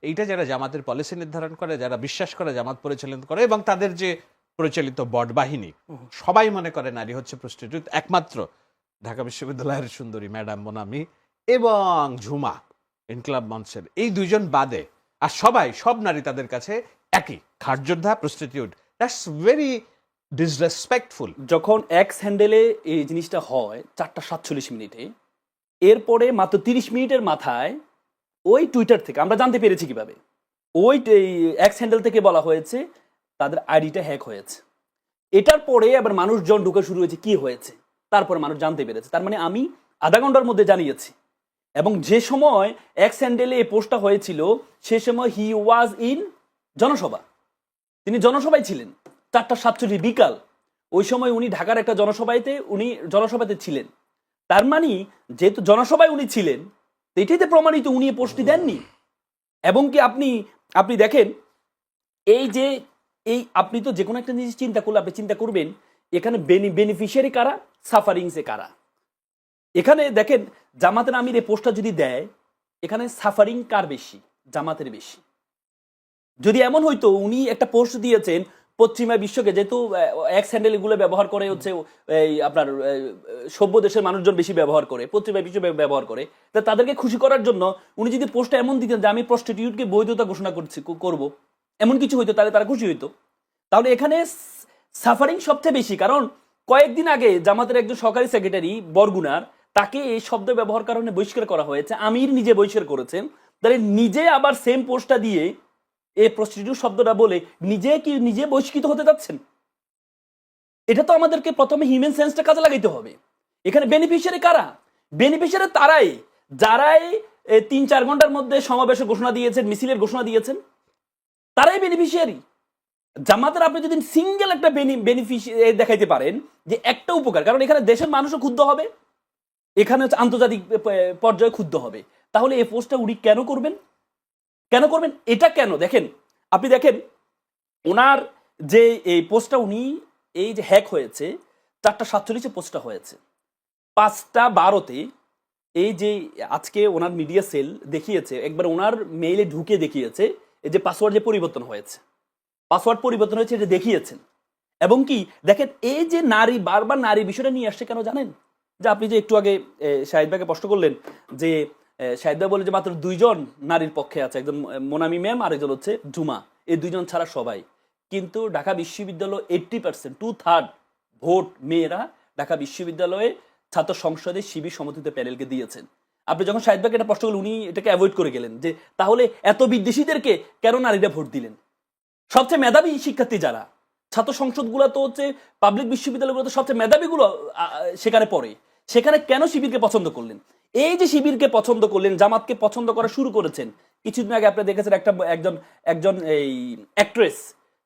এইটা যারা জামাতের পলিসি নির্ধারণ করে, যারা বিশ্বাস করে, জামাত পরিচালনা করে এবং তাদের যে পরিচালিত বট বাহিনী, সবাই মনে করে নারী হচ্ছে প্রস্টিটিউট। একমাত্র ঢাকা বিশ্ববিদ্যালয়ের সুন্দরী ম্যাডাম মোনামি এবং ঝুমা ইনকলাব মঞ্চের এই দুইজন বাদে আর সব নারী তাদের কাছে একই খাটযোদ্ধা, প্রস্টিটিউট। That's very disrespectful. যখন এক্স হ্যান্ডেলে এই জিনিসটা হয় 4:47 এরপরে মাত্র 30 মিনিটের মাথায় ওই টুইটার থেকে আমরা জানতে পেরেছি কিভাবে, ওই এক্স হ্যান্ডেল থেকে বলা হয়েছে তাদের আইডিটা হ্যাক হয়েছে। এটার পরে আবার মানুষজন ঢুকে শুরু হয়েছে কি হয়েছে, তারপরে মানুষ জানতে পেরেছে। তার মানে আমি আধা ঘন্টার মধ্যে জানিয়েছি। এবং যে সময় এক্স হ্যান্ডেলে এই পোস্টটা হয়েছিল সে সময় হি ওয়াজ ইন জনসভা, তিনি জনসভায় ছিলেন 4:47 বিকাল। ওই সময় উনি ঢাকার একটা জনসভাতে ছিলেন। তার মানে যেহেতু জনসভায় উনি ছিলেন, এটাইতে প্রমাণিত উনি এই পোস্টটি দেননি। এবং কি আপনি দেখেন আপনি তো যে কোনো একটা জিনিস চিন্তা করলে আপনি চিন্তা করবেন এখানে বেনিফিশিয়ারি কারা, সাফারিংসে কারা। এখানে দেখেন জামাতের আমির এই পোস্টটা যদি দেয়, এখানে সাফারিং কার বেশি? জামাতের বেশি। যদি এমন হইতো উনি একটা পোস্ট দিয়েছেন পশ্চিমা বিশ্বকে, যেহেতু এক্স হ্যান্ডেল এগুলো ব্যবহার করে হচ্ছে আপনার সভ্য দেশের মানুষজন বেশি ব্যবহার করে, পশ্চিমা বিশ্ব ব্যবহার করে, তা তাদেরকে খুশি করার জন্য উনি যদি পোস্টটা এমন দিতেন যে আমি প্রস্টিটিউটকে বৈধতা ঘোষণা করব, এমন কিছু হইতো, তাহলে তারা খুশি হইতো। তাহলে এখানে সাফারিং সবচেয়ে বেশি। কারণ কয়েকদিন আগে জামাতের একজন সরকারি সেক্রেটারি বরগুনার, তাকে এই শব্দ ব্যবহার কারণে বহিষ্কার করা হয়েছে, আমির নিজে বহিষ্কার করেছেন। তাহলে নিজে আবার সেম পোস্টটা দিয়ে এই প্রস্টিটিউট শব্দটা বলে নিজে বহিষ্কৃত হতে যাচ্ছেন। এটা তো আমাদেরকে প্রথমে হিউম্যান সেন্সটা কাজে লাগাইতে হবে। এখানে বেনিফিশিয়ারি কারা? বেনিফিশিয়ারি তারাই যারাই 3-4 ঘন্টার মধ্যে সমাবেশের ঘোষণা দিয়েছেন, মিছিলের ঘোষণা দিয়েছেন, তারাই বেনিফিশিয়ারি। জামাতের আপনি যদি সিঙ্গেল একটা বেনিফিশিয়ারি দেখাইতে পারেন যে একটা উপকার, কারণ এখানে দেশের মানুষও ক্ষুব্ধ হবে, এখানে হচ্ছে আন্তর্জাতিক পর্যায়ে ক্ষুব্ধ হবে, তাহলে এই পোস্টটা উনি কেন করবেন? এটা কেন? দেখেন, আপনি দেখেন ওনার যে এই পোস্টটা উনি এই যে হ্যাক হয়েছে 4:47 পোস্টটা হয়েছে, 5:12 এই যে আজকে ওনার মিডিয়া সেল দেখিয়েছে, একবার ওনার মেইলে ঢুকে দেখিয়েছে এই যে পাসওয়ার্ড যে পরিবর্তন হয়েছে, এটা দেখিয়েছেন। এবং কি দেখেন এই যে বারবার নারী বিষয়টা নিয়ে আসছে কেন জানেন? যে আপনি যে একটু আগে শাহিদ ভাইকে প্রশ্ন করলেন যে শাহিদ ভাই বলে যে মাত্র 2জন নারীর পক্ষে আছে, একজন মোনামি ম্যাম আর একজন হচ্ছে ঝুমা, এই 2জন ছাড়া সবাই। কিন্তু ঢাকা বিশ্ববিদ্যালয় 80%, 2/3 ভোট মেয়েরা ঢাকা বিশ্ববিদ্যালয়ে ছাত্র সংসদে শিবির সমর্থিত প্যানেলকে দিয়েছেন। আপনি যখন শাহিদ ভাইকে এটা প্রশ্ন করলেন, উনি এটাকে অ্যাভয়েড করে গেলেন যে তাহলে এত বিদ্বেষীদেরকে কেন নারীরা ভোট দিলেন? সবচেয়ে মেধাবী শিক্ষার্থী যারা, ছাত্র সংসদগুলো তো হচ্ছে পাবলিক বিশ্ববিদ্যালয়গুলো তো সবচেয়ে মেধাবীগুলো সেখানে পড়ে, সেখানে কেন শিবিরকে পছন্দ করলেন? এই যে শিবিরকে পছন্দ করলেন, জামাতকে পছন্দ করা শুরু করেছেন। কিছুদিন আগে আপনি দেখেছেন একজন এই অ্যাক্ট্রেস,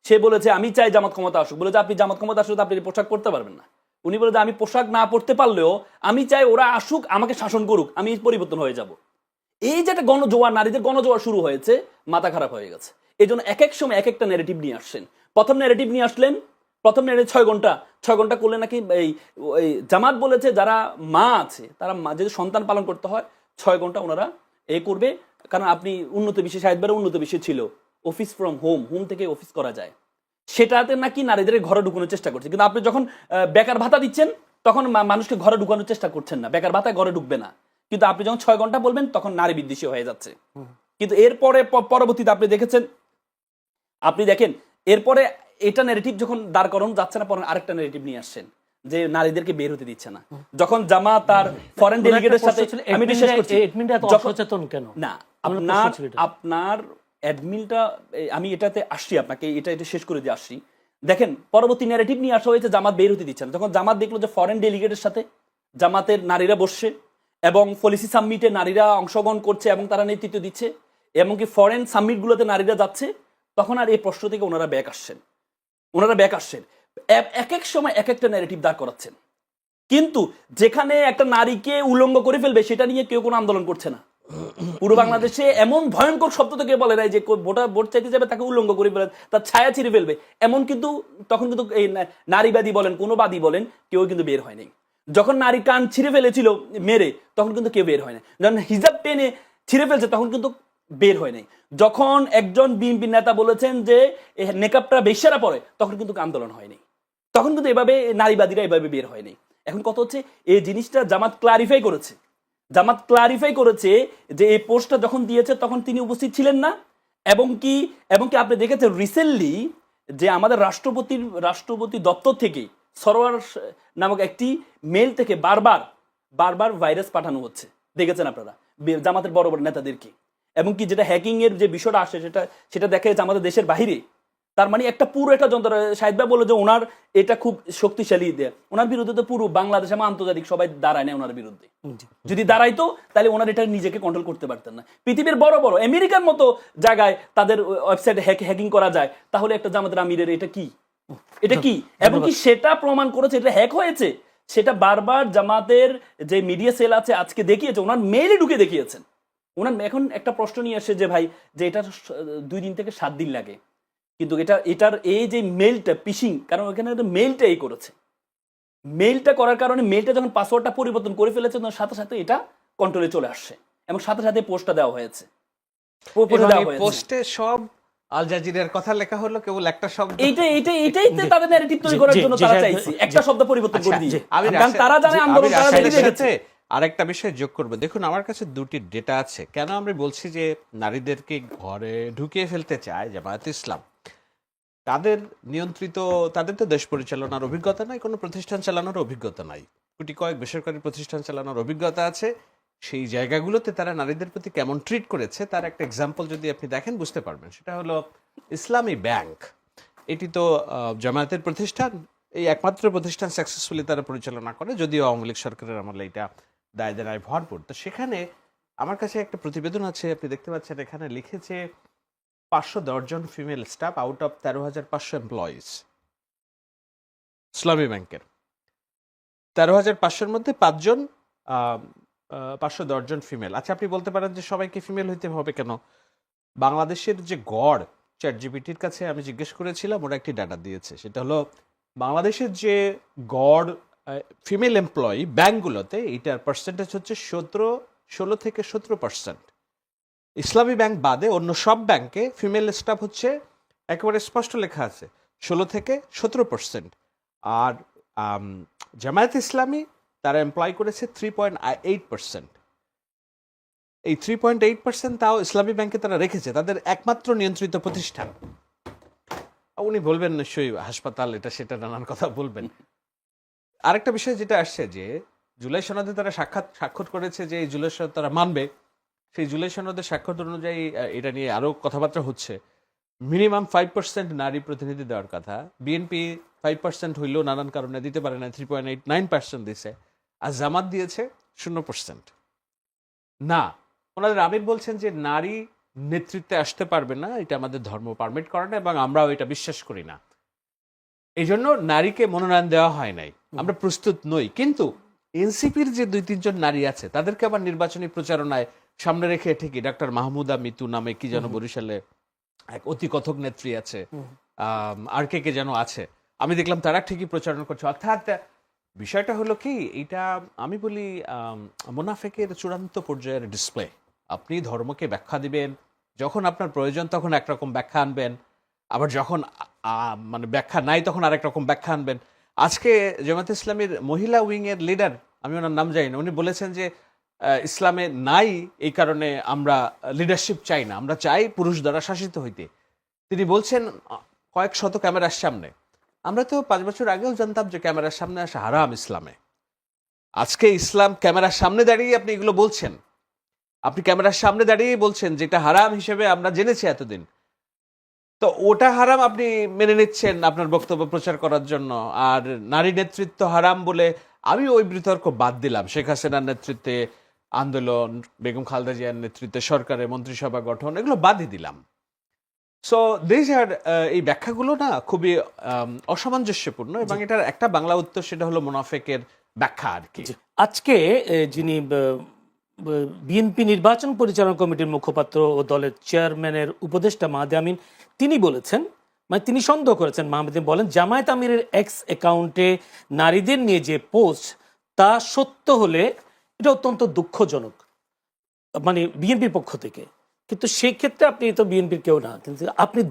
সে বলেছে আমি চাই জামাত ক্ষমতা আসুক। বলে যে আপনি জামাত ক্ষমতা আসলে আপনি পোশাক পরতে পারবেন না। উনি বলে যে আমি পোশাক না পরতে পারলেও আমি চাই ওরা আসুক, আমাকে শাসন করুক, আমি পরিবর্তন হয়ে যাব। এই যে একটা গণজোয়ার, নারীদের গণজোয়ার শুরু হয়েছে, মাথা খারাপ হয়ে গেছে। এই জন্য এক এক সময় এক একটা ন্যারেটিভ নিয়ে আসছেন। প্রথম ন্যারেটিভ নিয়ে আসলেন, প্রথম ন্যারেটিভ 6 ঘন্টা করলে নাকি এই জামাত বলেছে যারা মা আছে, তারা যদি সন্তান পালন করতে হয় 6 ঘন্টা ওনারা করবে। কারণ আপনি উন্নত বিশ্বে, সাহিত্যের উন্নত বিশ্বে ছিল অফিস ফ্রম হোম থেকে অফিস করা যায়, সেটাতে নাকি নারীদের ঘরে ঢুকানোর চেষ্টা করছে। কিন্তু আপনি যখন বেকার ভাতা দিচ্ছেন তখন মানুষকে ঘরে ঢুকানোর চেষ্টা করছেন না, বেকার ভাতায় ঘরে ঢুকবে না। কিন্তু আপনি যখন 6 ঘন্টা বলবেন তখন নারী বিদ্বেষী হয়ে যাচ্ছে। কিন্তু এরপরে পরবর্তীতে আপনি দেখেন এরপরে এটা ন্যারেটিভ যখন দাঁড় করানো যাচ্ছে না, পরে আরেকটা ন্যারেটিভ নিয়ে আসছেন যে নারীদেরকে বের হতে দিচ্ছে না। যখন জামাত তার ফরেন ডেলিগেটের সাথে না, আপনার অ্যাডমিনটা আমি এটাতে আসছি, আপনাকে এটা শেষ করে দিয়ে আসছি। দেখেন পরবর্তী ন্যারেটিভ নিয়ে আসা হয়েছে জামাত বের হতে দিচ্ছে না। যখন জামাত দেখলো যে ফরেন ডেলিগেটের সাথে জামাতের নারীরা বসছে এবং পলিসি সাবমিটে নারীরা অংশগ্রহণ করছে এবং তারা নেতৃত্ব দিচ্ছে, এমনকি ফরেন সাবমিটগুলোতে নারীরা যাচ্ছে, তখন আর এই প্রশ্ন থেকে ওনারা ব্যাক আসছেন। এক এক সময় এক একটা ন্যারেটিভ দাঁড় করাচ্ছেন। কিন্তু যেখানে একটা নারীকে উলঙ্গ করে ফেলবে সেটা নিয়ে কেউ কোনো আন্দোলন করছে না। পুরো বাংলাদেশে এমন ভয়ঙ্কর শব্দ তো কেউ বলে নাই যে ভোট চাইতে যাবে তাকে উলঙ্গ করে ফেলে, তার ছায়া ছিঁড়ে ফেলবে, এমন কিন্তু তখন কিন্তু এই নারীবাদী বলেন, কোনো বাদী বলেন, কেউ কিন্তু বের হয়নি। যখন নারী কান ছিঁড়ে ফেলেছিল মেরে, তখন কিন্তু কেউ বের হয় না। যখন হিজাব টেনে ছিঁড়ে ফেলছে তখন কিন্তু বের হয় নাই। যখন একজন বিএনপি নেতা বলেছেন যে নেকাবটা বেশ্যারা পরে, তখন কিন্তু আন্দোলন হয়নি, তখন কিন্তু এভাবে নারীবাদীরা এভাবে বের হয়নি। এখন কথা হচ্ছে এই জিনিসটা জামাত ক্লারিফাই করেছে, যে এই পোস্টটা যখন দিয়েছে তখন তিনি উপস্থিত ছিলেন না। এবং কি আপনি দেখেছেন রিসেন্টলি যে আমাদের রাষ্ট্রপতি দপ্তর থেকে সরোয়ার নামক একটি মেল থেকে বারবার ভাইরাস পাঠানো হচ্ছে, দেখেছেন আপনারা জামাতের বড় বড় নেতাদেরকে। এবং কি যেটা হ্যাকিং এর যে বিষয়টা আসে সেটা দেখে যে আমাদের দেশের বাইরে, তার মানে একটা পুরো একটা যন্ত্র। সাহিদ ভাই বলে যে ওনার এটা খুব শক্তিশালী দেয়, ওনার বিরুদ্ধে তো পুরো বাংলাদেশ এবং আন্তর্জাতিক সবাই দাঁড়ায় না ওনার বিরুদ্ধে। যদি দাঁড়াইতো তাহলে ওনার এটা নিজেকে কন্ট্রোল করতে পারতেন না। পৃথিবীর বড় বড় আমেরিকার মতো জায়গায় তাদের ওয়েবসাইট হ্যাকিং করা যায়, তাহলে একটা জামাতের আমিরের এটা কি? এবং কি সেটা প্রমাণ করেছে এটা হ্যাক হয়েছে, সেটা বারবার জামাতের যে মিডিয়া সেল আছে আজকে দেখিয়েছে, ওনার মেইলে ঢুকে দেখিয়েছেন। ওনার এখন একটা প্রশ্ন নিয়ে আসে যে ভাই যে এটা 2 দিন থেকে 7 দিন লাগে, কিন্তু এটার এই যে মেইলটা পিশিং, কারণ ওখানে মেইলটা করেছে, মেইলটা করার কারণে মেইলটা যখন পাসওয়ার্ডটা পরিবর্তন করে ফেলেছে তখন সাথে সাথে এটা কন্ট্রোলে চলে আসছে এবং সাথে সাথে পোস্টটা দেওয়া হয়েছে। পোস্টে সব আল জাজিরার কথা লেখা হলো, কেবল একটা শব্দ, এইটাই তাদের ন্যারেটিভ তৈরি করার জন্য তারা চাইছে একটা শব্দ পরিবর্তন করে দিয়ে, কারণ তারা জানে আন্দোলন তারা বেরিয়ে গেছে। আরেকটা বিষয় যোগ করবে, দেখুন আমার কাছে 2টি ডেটা আছে কেন আমরা বলছি যে নারীদেরকে ঘরে ঢুকিয়ে ফেলতে চায় জামায়াত ইসলাম। তাদের নিয়ন্ত্রিত, তাদের তো দেশ পরিচালনার অভিজ্ঞতা নাই, কোনো প্রতিষ্ঠান চালানোর অভিজ্ঞতা নাই, কোটি কয়েক বেসরকারি প্রতিষ্ঠান চালানোর অভিজ্ঞতা আছে। সেই জায়গাগুলোতে তারা নারীদের প্রতি কেমন ট্রিট করেছে তার একটা এক্সাম্পল যদি আপনি দেখেন বুঝতে পারবেন। সেটা হলো ইসলামী ব্যাংক, এটি তো জামায়াতের প্রতিষ্ঠান, এই একমাত্র প্রতিষ্ঠান সাকসেসফুলি তারা পরিচালনা করে, যদিও আওয়ামী লীগ সরকারের আমলে এটা দায় দেনায় ভরপুর। তো সেখানে আমার কাছে একটা প্রতিবেদন আছে, আপনি দেখতে পাচ্ছেন এখানে লিখেছে 510 জন female staff out of 13,500 employees Islami ব্যাংকের। 13,500-র মধ্যে 510 জন ফিমেল। আচ্ছা, আপনি বলতে পারেন যে সবাইকে ফিমেল হইতে হবে কেন? বাংলাদেশের যে গড়, চ্যাটজিপিটির কাছে আমি জিজ্ঞেস করেছিলাম, ওরা একটি ডাটা দিয়েছে, সেটা হলো বাংলাদেশের যে গড় ফিমেল এমপ্লয়ি ব্যাংকগুলোতে, এইটার পার্সেন্টেজ হচ্ছে 16 থেকে 17%। ইসলামী ব্যাংক বাদে অন্য সব ব্যাংকে ফিমেল স্টাফ হচ্ছে একেবারে স্পষ্ট লেখা আছে 16 থেকে 17%। আর জামায়াত ইসলামী তারা এমপ্লয় করেছে 3.8%। এই 3.8% তাও ইসলামী ব্যাংকে তারা রেখেছে, তাদের একমাত্র নিয়ন্ত্রিত প্রতিষ্ঠান। উনি বলবেন নিশ্চয়ই হাসপাতাল এটা সেটা নানান কথা বলবেন। আরেকটা বিষয় যেটা আসছে যে জুলাই সনদে তারা স্বাক্ষর করেছে যে এই জুলাই সনদ তারা মানবে, সেই জুলাই সনদের স্বাক্ষর অনুযায়ী এটা নিয়ে আরো কথাবার্তা হচ্ছে। মিনিমাম 5% নারী প্রতিনিধি দেওয়ার কথা, বিএনপি 5% হইলেও নানান কারণে দিতে পারে না, 3.89% দিয়েছে, আর জামাত দিয়েছে 0%। না, ওনাদের আমির বলছেন যে নারী নেতৃত্বে আসতে পারবে না, এটা আমাদের ধর্ম পারমিট করে না এবং আমরাও এটা বিশ্বাস করি না, এই জন্য নারীকে মনোনয়ন দেওয়া হয় নাই, আমরা প্রস্তুত নই। কিন্তু এনসিপির যে 2-3 জন নারী আছে তাদেরকে আবার নির্বাচনী প্রচারণায় সামনে রেখে ঠিকই ডাক্তার মাহমুদা মিতু নামে কি যেন বরিশালে এক অতি কথক নেত্রী আছে, আর কে যেন আছে, আমি দেখলাম তারা ঠিকই প্রচারণা করছে। অর্থাৎ বিষয়টা হলো কি, এটা আমি বলি মুনাফেকের চূড়ান্ত পর্যায়ের ডিসপ্লে। আপনি ধর্মকে ব্যাখ্যা দিবেন, যখন আপনার প্রয়োজন তখন একরকম ব্যাখ্যা আনবেন, আবার যখন মানে ব্যাখ্যা নাই তখন আরেক রকম ব্যাখ্যা আনবেন। আজকে জামায়াত ইসলামীর মহিলা উইং এর লিডার, আমি ওনার নাম জানি না, উনি বলেছেন যে ইসলামে নাই, এই কারণে আমরা লিডারশিপ চাই না, আমরা চাই পুরুষ দ্বারা শাসিত হইতে। তিনি বলছেন কয়েক শত ক্যামেরার সামনে। আমরা তো 5 বছর আগেও জানতাম যে ক্যামেরার সামনে আসা হারাম ইসলামে। আজকে ইসলাম ক্যামেরার সামনে দাঁড়িয়ে আপনি এগুলো বলছেন, আপনি ক্যামেরার সামনে দাঁড়িয়ে বলছেন যেটা হারাম হিসেবে আমরা জেনেছি এতদিন, তো ওটা হারাম আপনি মেনে নিচ্ছেন আপনার বক্তব্য প্রচার করার জন্য। আর নারী নেতৃত্ব হারাম বলে আমি ওই বিতর্ক বাদ দিলাম। শেখ হাসিনার নেতৃত্বে আন্দোলন, বেগম খালেদা জিয়ার নেতৃত্বে সরকারের মন্ত্রিসভা গঠন, এগুলো বাদই দিলাম। সো দিস আর এই ব্যাখ্যাগুলো না খুবই অসামঞ্জস্যপূর্ণ এবং এটার একটা বাংলা উত্তর, সেটা হলো মুনাফেকের ব্যাখ্যা আর কি। আজকে যিনি বিএনপি নির্বাচন পরিচালনা কমিটির মুখপাত্র ও দলের চেয়ারম্যানের উপদেষ্টা মাহদি আমিন, তিনি বলেছেন, মানে তিনি সন্দেহ করেছেন, মাহমুদ বলেন জামায়াত আমিরের এক্স অ্যাকাউন্টে নারীদের নিয়ে যে পোস্ট তা সত্য হলে এটা অত্যন্ত দুঃখজনক, মানে বিএনপির পক্ষ থেকে। কিন্তু সেই ক্ষেত্রে আপনি তো বিএনপির কেউ না, কিন্তু আপনি